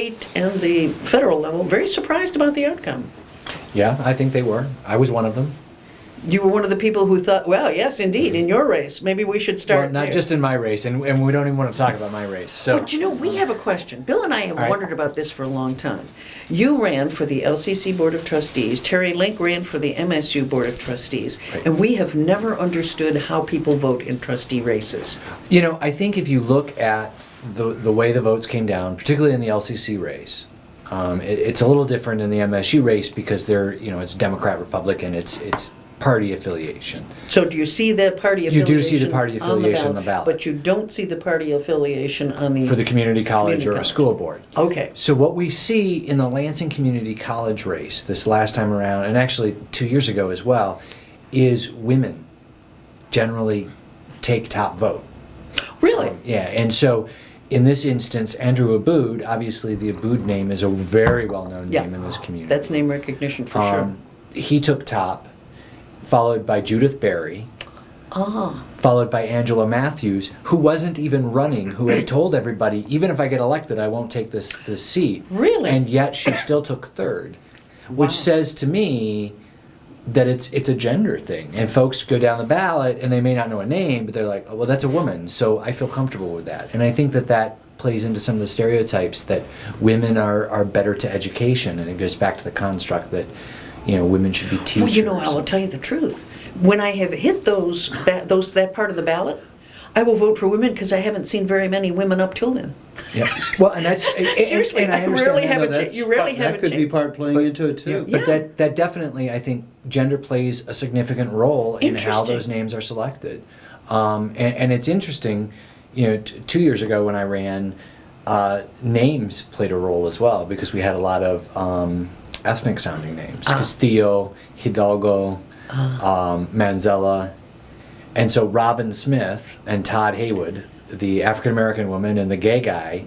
state and the federal level very surprised about the outcome. Yeah, I think they were. I was one of them. You were one of the people who thought, well, yes, indeed, in your race. Maybe we should start Well, not there. just in my race, and we don't even want to talk about my race. So, But you know, we have a question. Bill and I have All right. wondered about this for a long time. You ran for the LCC Board of Trustees. Terry Link ran for the MSU Board of Trustees. Right. And we have never understood how people vote in trustee races. you know, I think if you look at the way the votes came down, particularly in the LCC race, it's a little different in the MSU race because it's Democrat, Republican, it's party affiliation. So do you see the party You affiliation do see the party affiliation on the ballot. But you don't see the party affiliation on the... For the community college Community or a college. school board. Okay. So what we see in the Lansing Community College race this last time around, and actually 2 years ago as well, is women generally take top vote. Really? Yeah, and so in this instance, Andrew Abood, obviously the Abood name is a very well-known Yeah. name in this community. That's name recognition for sure. He took top, followed by Judith Berry, followed by Angela Matthews, who wasn't even running, who had told everybody, even if I get elected, I won't take this seat. Really? And yet she still took third, which Wow. says to me that it's a gender thing. And folks go down the ballot and they may not know a name, but they're like, oh, well, that's a woman, so I feel comfortable with that. And I think that plays into some of the stereotypes that women are better to education, and it goes back to the construct that women should be teachers. Well, you know, I will tell you the truth. When I have hit that part of the ballot, I will vote for women because I haven't seen very many women up till then. Yeah. Well, and that's Seriously, and I I understand rarely that. have a chance. You rarely have a That could be chance. part playing into it too. But Yeah. that definitely, I think, gender plays a significant role in how Interesting. those names are selected. And it's interesting, 2 years ago when I ran, names played a role as well because we had a lot of ethnic sounding names. Castillo, Hidalgo, Manzella. And so Robin Smith and Todd Heywood, the African American woman and the gay guy,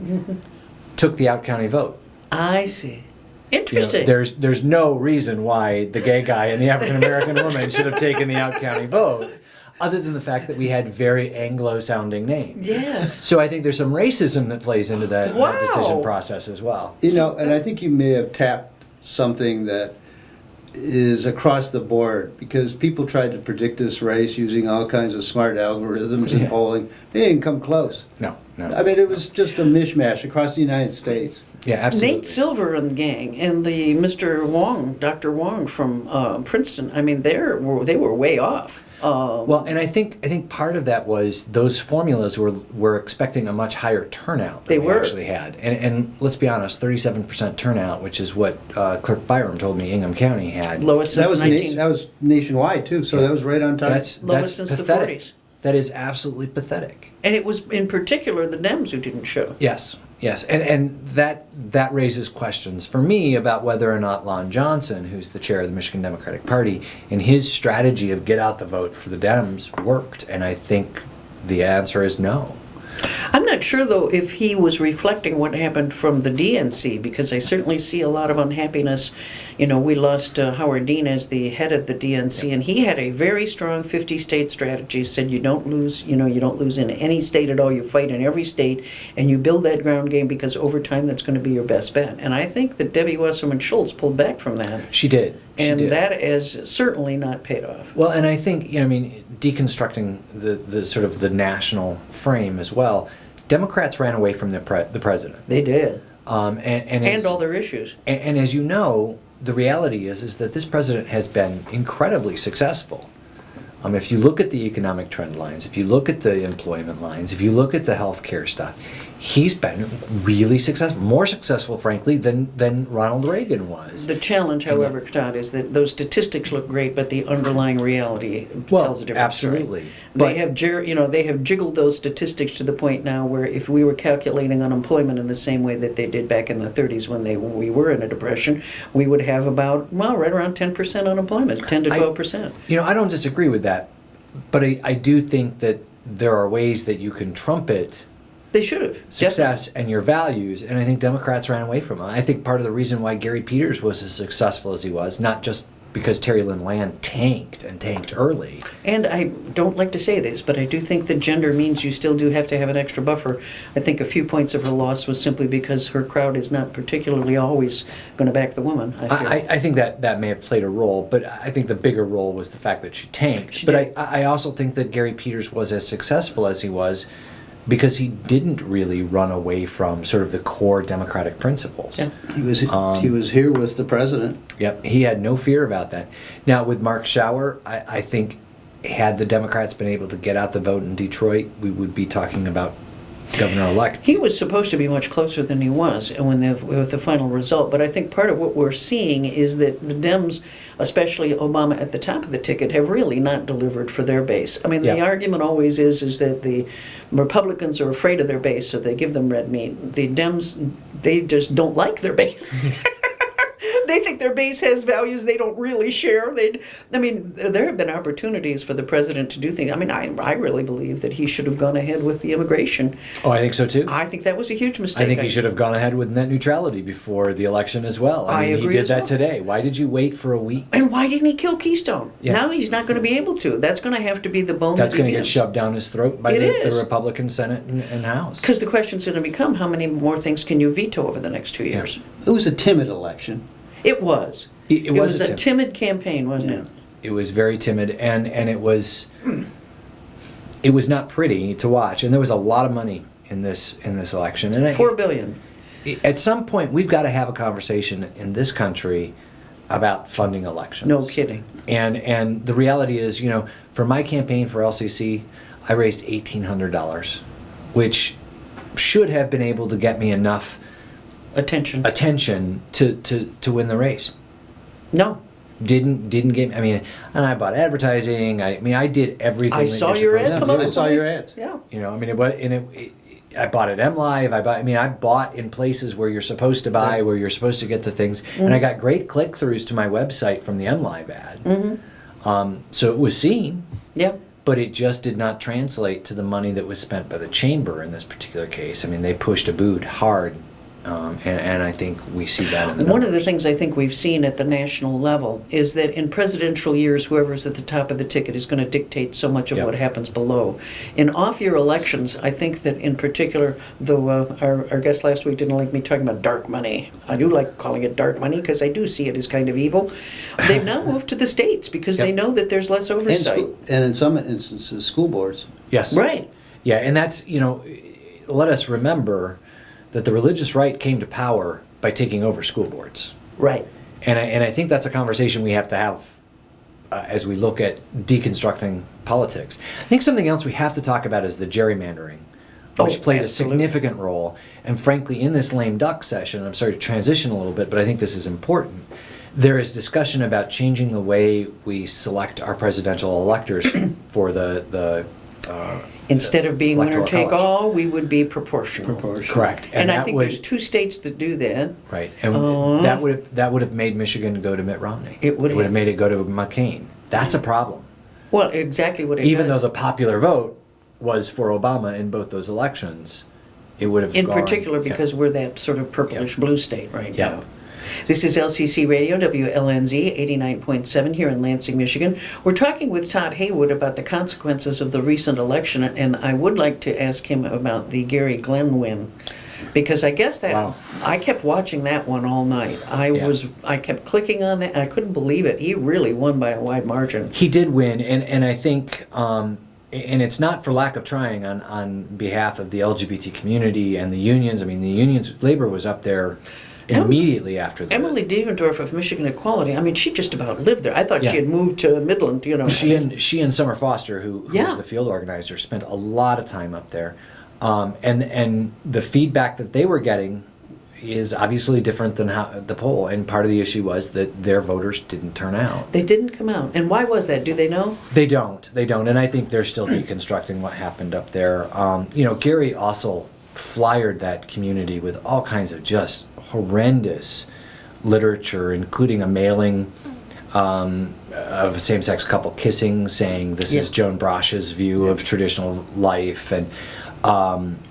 took the out-county vote. I see. You know, Interesting. there's no reason why the gay guy and the African American woman should have taken the out-county vote, other than the fact that we had very Anglo-sounding names. Yes. So I think there's some racism that plays into that Wow. decision process as well. And I think you may have tapped something that is across the board, because people tried to predict this race using all kinds of smart algorithms and Yeah. polling. They didn't come close. No. I mean, it was just a mishmash across the United States. Yeah, absolutely. Nate Silver and the gang and the Mr. Wong, Dr. Wong from Princeton. I mean, they were way off. Well, and I think part of that was those formulas were expecting a much higher turnout They than we were. actually had. And let's be honest, 37% turnout, which is what Clerk Byram told me Ingham County had. Lowest since That was 19. that was nationwide too, so that was right on target. That's Lowest since the pathetic. 40s. That is absolutely pathetic. And it was in particular the Dems who didn't show. Yes, and that raises questions for me about whether or not Lon Johnson, who's the chair of the Michigan Democratic Party, and his strategy of get out the vote for the Dems worked, and I think the answer is no. I'm not sure, though, if he was reflecting what happened from the DNC, because I certainly see a lot of unhappiness. We lost Howard Dean as the head of the DNC, and he had a very strong 50-state strategy. Said you don't lose, you don't lose in any state at all. You fight in every state, and you build that ground game because over time that's going to be your best bet. And I think that Debbie Wasserman Schultz pulled back from that. She did. And that has certainly not paid off. Well, and I think, deconstructing the sort of the national frame as well, Democrats ran away from the president. They did. And all their issues. And as you know, the reality is that this president has been incredibly successful. If you look at the economic trend lines, if you look at the employment lines, if you look at the healthcare stuff, he's been really successful, more successful, frankly, than Ronald Reagan was. The challenge, however, Todd, is that those statistics look great, but the underlying reality tells a different absolutely. story. But They have jiggled those statistics to the point now where if we were calculating unemployment in the same way that they did back in the 30s when we were in a depression, we would have about, right around 10% unemployment, 10 to 12%. I don't disagree with that, but I do think that there are ways that you can trumpet They should have. success and your values, and I think Democrats ran away from it. I think part of the reason why Gary Peters was as successful as he was, not just because Terry Lynn Land tanked and tanked early. And I don't like to say this, but I do think that gender means you still do have to have an extra buffer. I think a few points of her loss was simply because her crowd is not particularly always going to back the woman, I feel. I think that may have played a role, but I think the bigger role was the fact that she tanked. She but did. I also think that Gary Peters was as successful as he was because he didn't really run away from sort of the core Democratic principles. Yeah. He was here with the president. Yep, he had no fear about that. Now, with Mark Schauer, I think had the Democrats been able to get out the vote in Detroit, we would be talking about governor-elect. He was supposed to be much closer than he was with the final result, but I think part of what we're seeing is that the Dems, especially Obama at the top of the ticket, have really not delivered for their base. I mean, the argument always is that the Republicans are afraid of their base, so they give them red meat. The Dems, they just don't like their base. They think their base has values they don't really share. There have been opportunities for the president to do things. I mean, I really believe that he should have gone ahead with the immigration. Oh, I think so too. I think that was a huge mistake. I think he should have gone ahead with net neutrality before the election as well. I mean, agree he did as that well. today. Why did you wait for a week? And why didn't he kill Keystone? Yeah. Now he's not going to be able to. That's going to have to be the bone. That's going to get shoved down his throat by It the is. Republican Senate and House. Because the question's going to become, how many more things can you veto over the next 2 years? It was a timid election. It was. It was a timid campaign, wasn't it? It was very timid, and it was not pretty to watch. And there was a lot of money in this election. And $4 billion. At some point, we've got to have a conversation in this country about funding elections. No kidding. And the reality is, for my campaign for LCC, I raised $1,800, which should have been able to get me enough Attention. to win the race. No. Didn't get. I mean, and I bought advertising. I did everything. I that saw you're your supposed ads. to do. I saw your ads. Yeah. I bought at MLive. I bought in places where you're supposed to buy, where you're supposed to get the things, and I got great click-throughs to my website from the MLive ad. Mm-hmm. So it was seen. Yeah. But it just did not translate to the money that was spent by the chamber in this particular case. I mean, they pushed Abood hard. And I think we see that in the One of the numbers. things I think we've seen at the national level is that in presidential years, whoever's at the top of the ticket is going to dictate so much of Yep. what happens below. In off-year elections, I think that in particular, though our guest last week didn't like me talking about dark money, I do like calling it dark money because I do see it as kind of evil. They've now moved to the states because they Yep. know that there's less oversight. And in some instances, school boards. Yes. Right. Yeah, and that's, let us remember that the religious right came to power by taking over school boards. Right. And I think that's a conversation we have to have as we look at deconstructing politics. I think something else we have to talk about is the gerrymandering, which played absolutely. a significant role. And frankly, in this lame duck session, I'm sorry to transition a little bit, but I think this is important. There is discussion about changing the way we select our presidential electors for the Instead of being winner Electoral take college. all, we would be proportional. Correct. And I that think would, there's 2 states that do that. right, and that would have made Michigan go to Mitt Romney. It would have. made it go to McCain. That's a problem. Well, exactly what it Even does. though the popular vote was for Obama in both those elections, it would have In gone, particular yeah. because we're that sort of purplish blue state right Yeah. now. This is LCC Radio, WLNZ 89.7 here in Lansing, Michigan. We're talking with Todd Heywood about the consequences of the recent election, and I would like to ask him about the Gary Glenn win. Because I guess that Wow. I kept watching that one all night. I kept clicking on that, and I couldn't believe it. He really won by a wide margin. He did win, and I think, and it's not for lack of trying on behalf of the LGBT community and the unions. I mean, the unions, labor was up there immediately after that. Emily Devendorf of Michigan Equality, I mean, she just about lived there. I thought Yeah. she had moved to Midland, She and Summer Foster, who Yeah. was the field organizer, spent a lot of time up there, and the feedback that they were getting is obviously different than how the poll. And part of the issue was that their voters didn't turn out. They didn't come out. And why was that? Do they know? They don't, and I think they're still deconstructing what happened up there. Gary also flyered that community with all kinds of just horrendous literature, including a mailing of a same-sex couple kissing, saying this is Joan Brosh's view of traditional life, and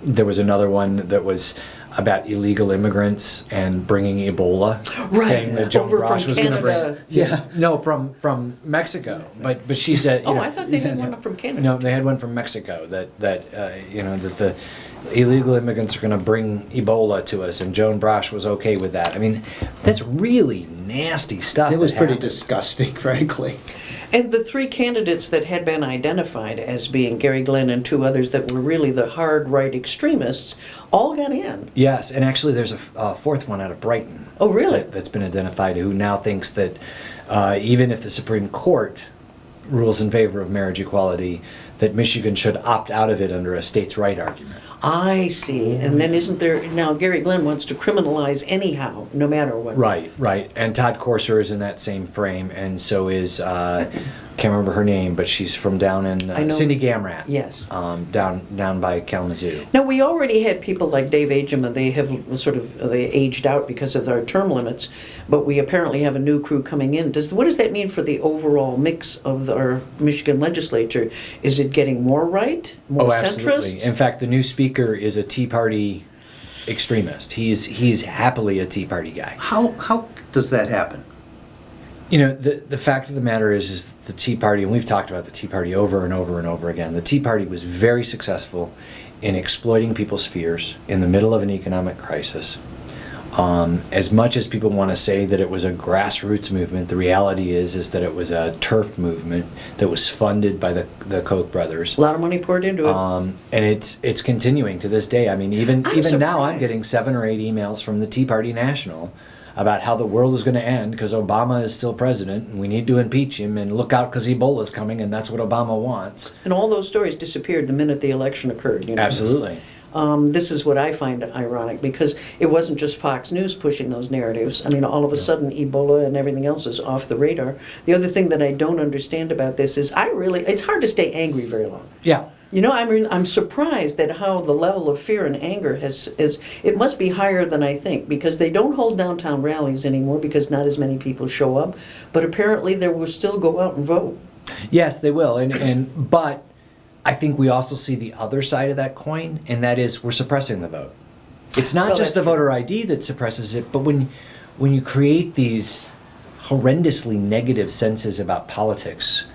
there was another one that was about illegal immigrants and bringing Ebola, Right. saying that Joan Over Brosh from was going to Canada. bring. No, from Mexico. But she said. Oh, I thought they had one from Canada. No, they had one from Mexico. That that the illegal immigrants are going to bring Ebola to us, and Joan Brosh was okay with that. I mean, that's really nasty stuff. It was that pretty happened. disgusting, frankly. And the three candidates that had been identified as being Gary Glenn and two others that were really the hard right extremists all got in. Yes, and actually there's a fourth one out of Brighton. Oh, really? That's been identified, who now thinks that even if the Supreme Court rules in favor of marriage equality, that Michigan should opt out of it under a states' right argument. I see. And then isn't there, now Gary Glenn wants to criminalize anyhow, no matter what. Right. And Todd Corser is in that same frame, and so is, can't remember her name, but she's from down in, I know. Cindy Gamrat. Yes. Down by Kalamazoo. Now, we already had people like Dave Agema, they have they aged out because of our term limits, but we apparently have a new crew coming in. What does that mean for the overall mix of our Michigan legislature? Is it getting more right, more Absolutely. centrist? In fact, the new speaker is a Tea Party extremist. He's happily a Tea Party guy. How does that happen? You know, the fact of the matter is the Tea Party, and we've talked about the Tea Party over and over and over again, the Tea Party was very successful in exploiting people's fears in the middle of an economic crisis. As much as people want to say that it was a grassroots movement, the reality is that it was a turf movement that was funded by the Koch brothers. A lot of money poured into it. And it's continuing to this day. I mean, even now I'm surprised. getting 7 or 8 emails from the Tea Party National about how the world is going to end because Obama is still president and we need to impeach him, and look out because Ebola is coming and that's what Obama wants. And all those stories disappeared the minute the election occurred. You know? Absolutely. This is what I find ironic, because it wasn't just Fox News pushing those narratives. I mean, all of a sudden, Ebola and everything else is off the radar. The other thing that I don't understand about this is it's hard to stay angry very long. Yeah. You know, I mean, I'm surprised at how the level of fear and anger it must be higher than I think, because they don't hold downtown rallies anymore because not as many people show up, but apparently they will still go out and vote. Yes, they will. But I think we also see the other side of that coin, and that is we're suppressing the vote. It's not Well, just the that's true. voter ID that suppresses it, but when you create these horrendously negative senses about politics,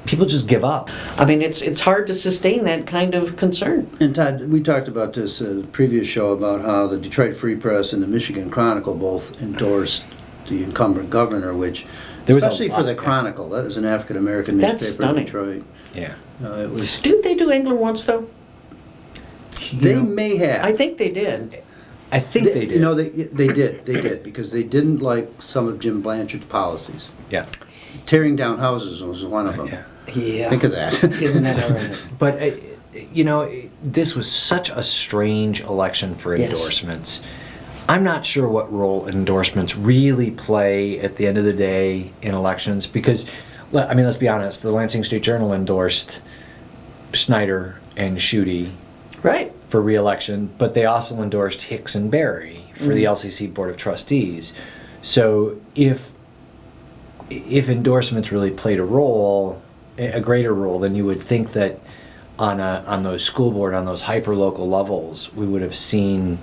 people just give up. I mean, it's hard to sustain that kind of concern. And Todd, we talked about this previous show about how the Detroit Free Press and the Michigan Chronicle both endorsed the incumbent governor, which, There was a especially for lot, the yeah. Chronicle, that is an African-American That's newspaper stunning. in Detroit. Yeah. It was. Didn't they do England once, though? They may have. I think they did. I think they did. You know, they did, because they didn't like some of Jim Blanchard's policies. Yeah. Tearing down houses was one of them. Yeah. Yeah. Think of that. Isn't that ironic? But, this was such a strange election for Yes. endorsements. I'm not sure what role endorsements really play at the end of the day in elections, because, I mean, let's be honest, the Lansing State Journal endorsed Schneider and Schuette Right. for re-election, but they also endorsed Hicks and Berry for the LCC Board of Trustees. So if endorsements really played a greater role, then you would think that on those school board, on those hyper-local levels, we would have seen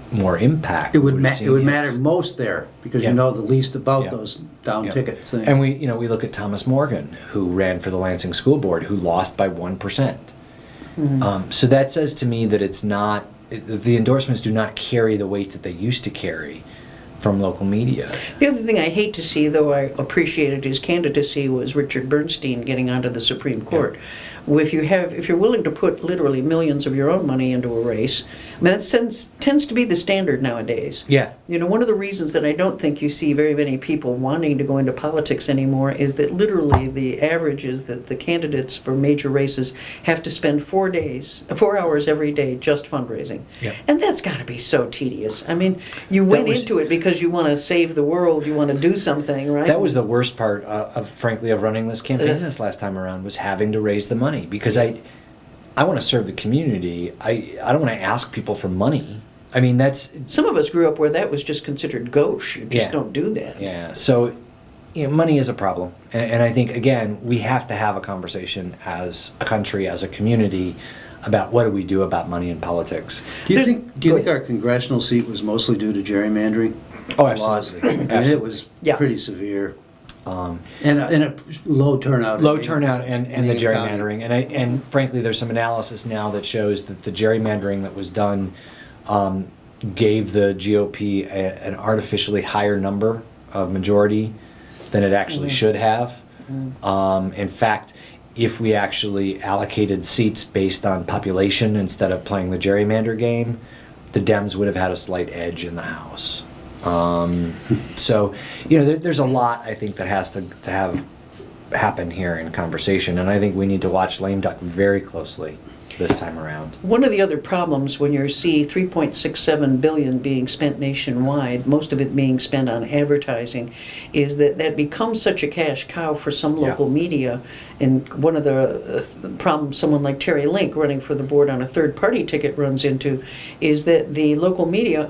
more impact. It would We have seen, matter most there, because Yeah. you know the least about Yeah. those down Yeah. ticket things. And we look at Thomas Morgan, who ran for the Lansing School Board, who lost by 1%. So that says to me that the endorsements do not carry the weight that they used to carry from local media. The other thing I hate to see, though I appreciated his candidacy, was Richard Bernstein getting onto the Supreme Court. If you're willing to put literally millions of your own money into a race, I mean, that tends to be the standard nowadays. Yeah. You know, one of the reasons that I don't think you see very many people wanting to go into politics anymore is that literally the average is that the candidates for major races have to spend 4 hours every day just fundraising. Yeah. And that's got to be so tedious. I mean, you went into it because you want to save the world, you want to do something, right? That was the worst part, frankly, of running this campaign this last time around, was having to raise the money, because I want to serve the community. I don't want to ask people for money. I mean, that's... Some of us grew up where that was just considered gauche. You just Yeah. don't do that. Yeah, so money is a problem. And I think, again, we have to have a conversation as a country, as a community, about what do we do about money in politics. Do you think our congressional seat was mostly due to gerrymandering? Oh, absolutely. I mean, it was pretty severe. And a low turnout. Low turnout and the County. gerrymandering. And frankly, there's some analysis now that shows that the gerrymandering that was done gave the GOP an artificially higher number of majority than it actually should have. In fact, if we actually allocated seats based on population instead of playing the gerrymander game, the Dems would have had a slight edge in the House. So, there's a lot, I think, that has to have happen here in conversation, and I think we need to watch lame duck very closely this time around. One of the other problems when you see $3.67 billion being spent nationwide, most of it being spent on advertising, is that becomes such a cash cow for some local media. And one of the problems someone like Terry Link running for the board on a third-party ticket runs into is that the local media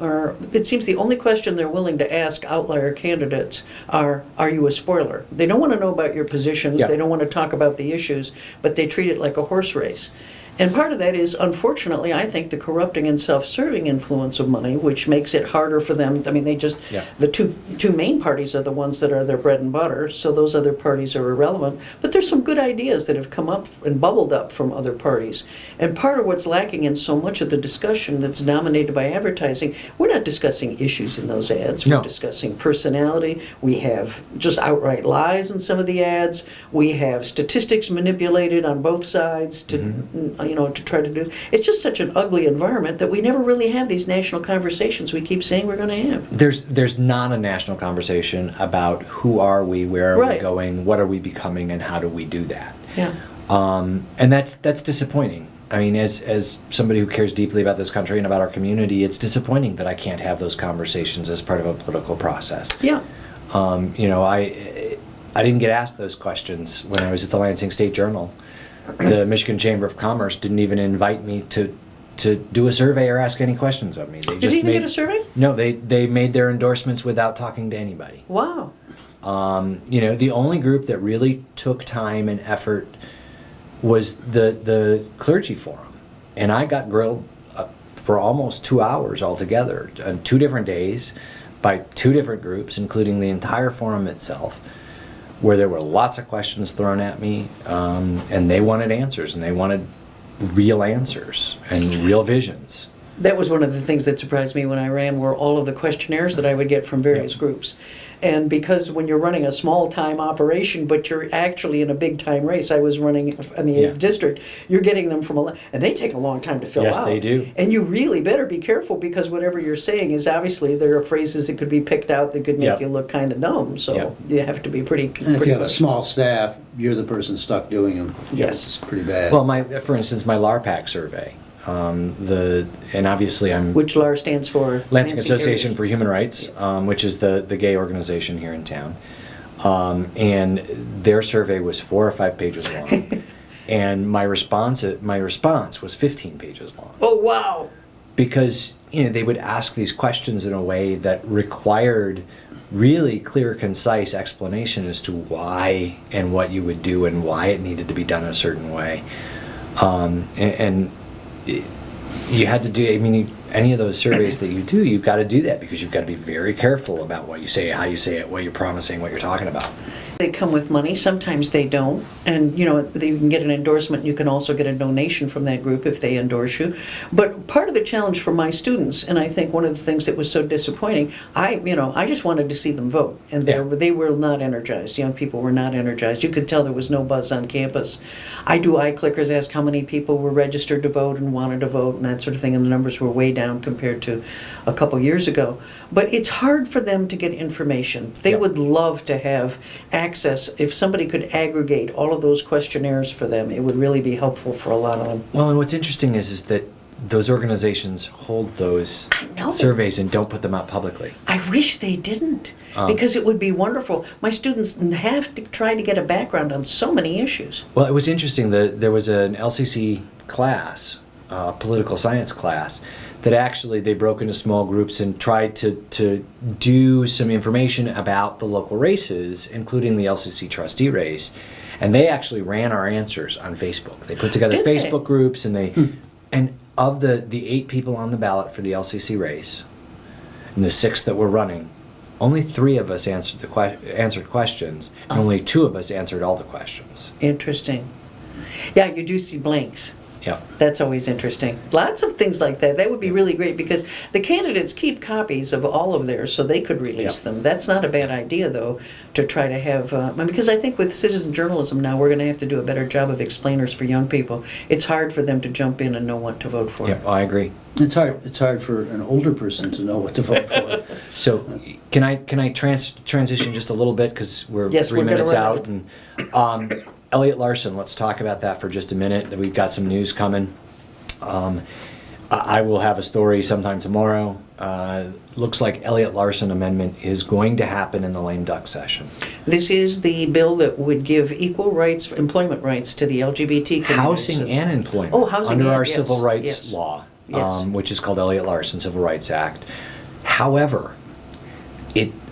it seems the only question they're willing to ask outlier candidates are you a spoiler? They don't want to know about your positions, they don't want to talk about the issues, but they treat it like a horse race. And part of that is, unfortunately, I think the corrupting and self-serving influence of money, which makes it harder for them. I mean, the two main parties are the ones that are their bread and butter, so those other parties are irrelevant. But there's some good ideas that have come up and bubbled up from other parties. And part of what's lacking in so much of the discussion that's dominated by advertising, we're not discussing issues in those ads. We're discussing personality. We have just outright lies in some of the ads. We have statistics manipulated on both sides to to try to do. It's just such an ugly environment that we never really have these national conversations we keep saying we're going to have. There's not a national conversation about who are we, where are we going, what are we becoming, and how do we do that. Yeah. And that's disappointing. I mean, as somebody who cares deeply about this country and about our community, it's disappointing that I can't have those conversations as part of a political process. Yeah. I didn't get asked those questions when I was at the Lansing State Journal. The Michigan Chamber of Commerce didn't even invite me to do a survey or ask any questions of me. They Did he even get a survey? No, they made their endorsements without talking to anybody. Wow. The only group that really took time and effort was the clergy forum, and I got grilled for almost 2 hours altogether on 2 different days by 2 different groups, including the entire forum itself, where there were lots of questions thrown at me, and they wanted answers, and they wanted real answers and real visions. That was one of the things that surprised me when I ran, were all of the questionnaires that I would get from various groups. And because when you're running a small-time operation, but you're actually in a big-time race, I was running in the 8th district, you're getting them from and they take a long time to fill out. Yes, they do. And you really better be careful, because whatever you're saying is obviously, there are phrases that could be picked out that could make you look kind of dumb. So you have to be pretty. And if you have a small staff, you're the person stuck doing them. Yes. It's pretty bad. Well, for instance, my LARPAC survey, and obviously Which LAR stands for? Lansing Association for Human Rights, which is the gay organization here in town, and their survey was 4 or 5 pages long, and my response was 15 pages long. Oh, wow! Because they would ask these questions in a way that required really clear, concise explanation as to why and what you would do and why it needed to be done a certain way, and you had to do, any of those surveys that you do, you've got to do that, because you've got to be very careful about what you say, how you say it, what you're promising, what you're talking about. They come with money, sometimes they don't. And, you can get an endorsement, you can also get a donation from that group if they endorse you. But part of the challenge for my students, and I think one of the things that was so disappointing, I just wanted to see them vote. And they were not energized. Young people were not energized. You could tell there was no buzz on campus. I do eye clickers, ask how many people were registered to vote and wanted to vote and that sort of thing, and the numbers were way down compared to a couple years ago. But it's hard for them to get information. They would love to have access. If somebody could aggregate all of those questionnaires for them, it would really be helpful for a lot of them. Well, and what's interesting is that those organizations hold those surveys and don't put them out publicly. I wish they didn't, because it would be wonderful. My students have to try to get a background on so many issues. Well, it was interesting that there was an LCC class, political science class, that actually they broke into small groups and tried to do some information about the local races, including the LCC trustee race. And they actually ran our answers on Facebook. They put together Did they? Facebook groups, and and of the 8 people on the ballot for the LCC race, and the 6 that were running, only 3 of us answered answered questions, and only 2 of us answered all the questions. Interesting. Yeah, you do see blanks. Yeah. That's always interesting. Lots of things like that. That would be really great because the candidates keep copies of all of theirs so they could release them. That's not a bad idea, though, to try to have, because I think with citizen journalism now, we're going to have to do a better job of explainers for young people. It's hard for them to jump in and know what to vote for. Yeah, I agree. It's hard. It's hard for an older person to know what to vote for. So, can I transition just a little bit because we're Yes, 3 we're gonna minutes run out, and Elliot Larson. Let's talk about that for just a minute. We've got some news coming. I will have a story sometime tomorrow. Looks like Elliot Larson amendment is going to happen in the lame duck session. This is the bill that would give equal rights, employment rights to the LGBT community. Housing and employment. Oh, housing under and- our yes, civil rights yes. law, Yes. which is called Elliot Larson Civil Rights Act. However,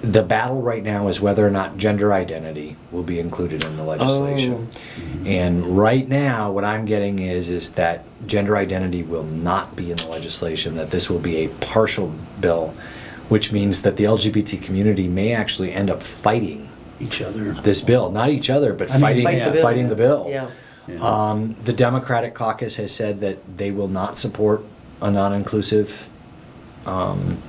the battle right now is whether or not gender identity will be included in the legislation. Oh. And right now, what I'm getting is that gender identity will not be in the legislation, that this will be a partial bill, which means that the LGBT community may actually end up fighting Each other. this bill. Not each other, but I mean, fighting, Fight the bill. fighting the bill. Yeah. The Democratic caucus has said that they will not support a non-inclusive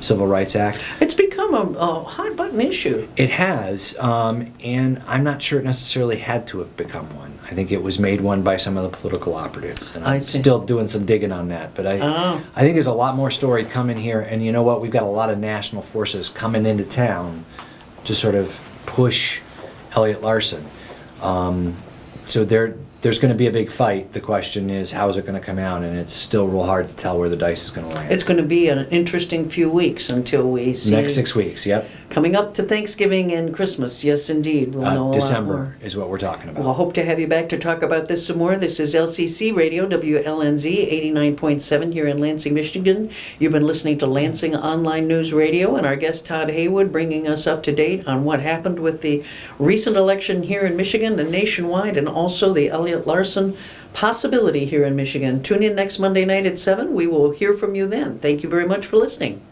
Civil Rights Act. It's become a hot button issue. It has, and I'm not sure it necessarily had to have become one. I think it was made one by some of the political operatives, and I I'm see. still doing some digging on that. But I think there's a lot more story coming here, and you know what? We've got a lot of national forces coming into town to sort of push Elliot Larson. So there's going to be a big fight. The question is, how is it going to come out? And it's still real hard to tell where the dice is going to land. It's going to be an interesting few weeks until we see. Next 6 weeks, yep. Coming up to Thanksgiving and Christmas, yes, indeed. We'll know a lot more. December is what we're talking about. Well, I hope to have you back to talk about this some more. This is LCC Radio, WLNZ 89.7 here in Lansing, Michigan. You've been listening to Lansing Online News Radio, and our guest Todd Heywood bringing us up to date on what happened with the recent election here in Michigan, the nationwide, and also the Elliot Larson possibility here in Michigan. Tune in next Monday night at 7. We will hear from you then. Thank you very much for listening.